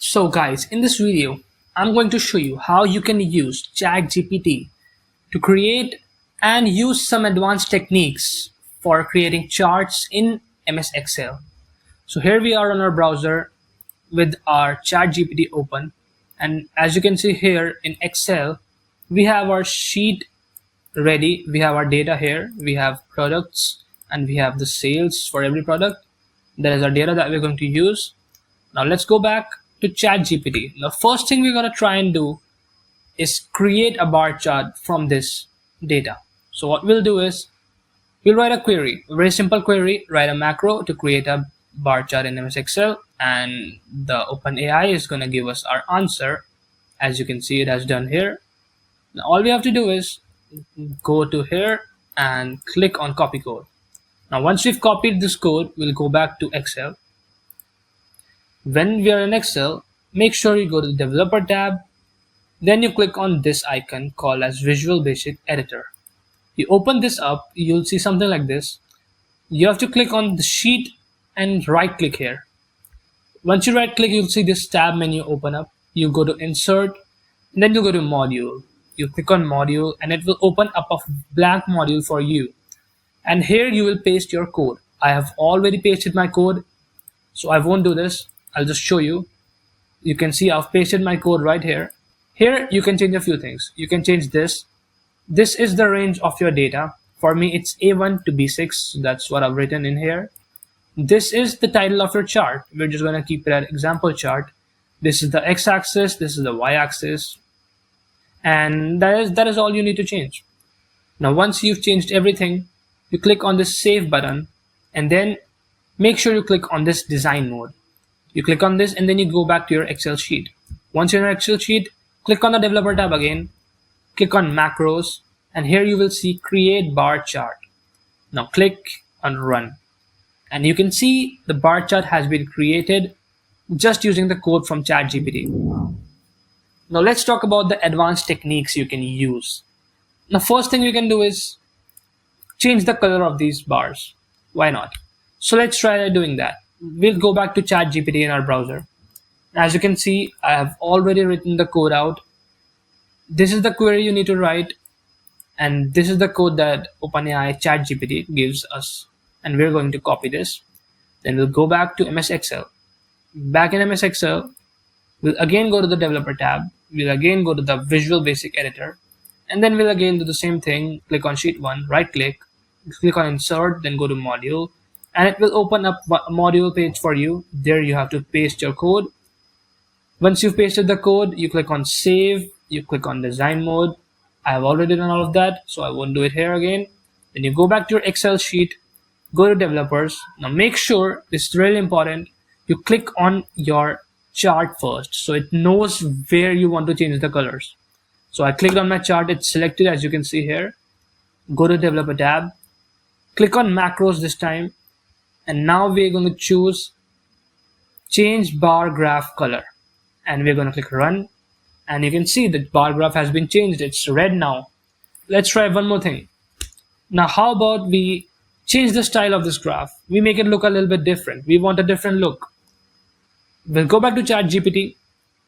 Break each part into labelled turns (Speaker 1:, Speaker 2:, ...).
Speaker 1: So guys, in this video, I'm going to show you how you can use ChatGPT to create and use some advanced techniques for creating charts in MS Excel. So here we are on our browser with our ChatGPT open, and as you can see here in Excel, we have our sheet ready. We have our data here, we have products, and we have the sales for every product. That is our data that we're going to use. Now let's go back to ChatGPT. The first thing we're going to try and do is create a bar chart from this data. So what we'll do is we'll write a query, a very simple query, write a macro to create a bar chart in MS Excel, and the OpenAI is going to give us our answer. As you can see, it has done here. Now all we have to do is go to here and click on copy code. Now once we've copied this code, we'll go back to Excel. When we are in Excel, make sure you go to the developer tab, then you click on this icon called as Visual Basic Editor. You open this up, you'll see something like this. You have to click on the sheet and right click here. Once you right click, you'll see this tab menu open up. You go to Insert, and then you go to Module. You click on Module and it will open up a blank module for you. And here you will paste your code. I have already pasted my code, so I won't do this. I'll just show you. You can see I've pasted my code right here. Here you can change a few things. You can change this. This is the range of your data. For me, it's A1 to B6. That's what I've written in here. This is the title of your chart. We're just going to keep it at example chart. This is the x-axis. This is the y-axis. And that is all you need to change. Now, once you've changed everything, you click on this save button, and then make sure you click on this design mode. You click on this and then you go back to your Excel sheet. Once you're in your Excel sheet, click on the developer tab again, click on macros, and here you will see create bar chart. Now click on run. And you can see the bar chart has been created just using the code from ChatGPT. Now let's talk about the advanced techniques you can use. Now first thing we can do is change the color of these bars. Why not? So let's try doing that. We'll go back to ChatGPT in our browser. As you can see, I have already written the code out. This is the query you need to write, and this is the code that OpenAI ChatGPT gives us, and we're going to copy this. Then we'll go back to MS Excel. Back in MS Excel, we'll again go to the developer tab. We'll again go to the Visual Basic Editor, and then we'll again do the same thing. Click on sheet 1, right click, click on insert, then go to module, and it will open up a module page for you. There you have to paste your code. Once you've pasted the code, you click on save, you click on design mode. I have already done all of that, so I won't do it here again. Then you go back to your Excel sheet, go to developers. Now make sure, this is really important, you click on your chart first, so it knows where you want to change the colors. So I clicked on my chart, it's selected as you can see here. Go to developer tab, click on macros this time, and now we're going to choose change bar graph color, and we're going to click run, and you can see the bar graph has been changed. It's red now. Let's try one more thing. Now how about we change the style of this graph? We make it look a little bit different. We want a different look. We'll go back to ChatGPT.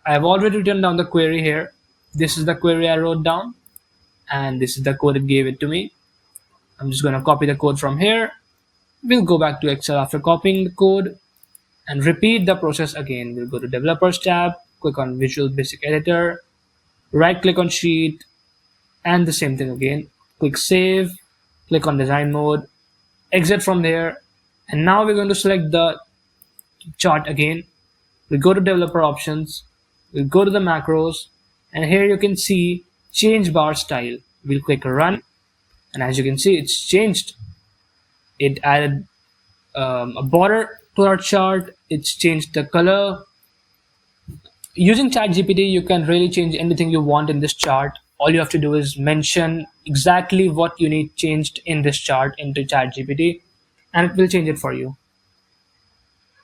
Speaker 1: I have already written down the query here. This is the query I wrote down, and this is the code it gave it to me. I'm just going to copy the code from here. We'll go back to Excel after copying the code and repeat the process again. We'll go to Developers tab, click on Visual Basic Editor, right click on Sheet, and the same thing again. Click Save, click on Design Mode, exit from there, and now we're going to select the chart again. We'll go to Developer Options, we'll go to the macros, and here you can see Change Bar Style. We'll click Run, and as you can see, it's changed. It added a border to our chart. It's changed the color. Using ChatGPT, you can really change anything you want in this chart. All you have to do is mention exactly what you need changed in this chart into ChatGPT, and it will change it for you.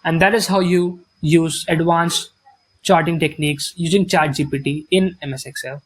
Speaker 1: And that is how you use advanced charting techniques using ChatGPT in MS Excel.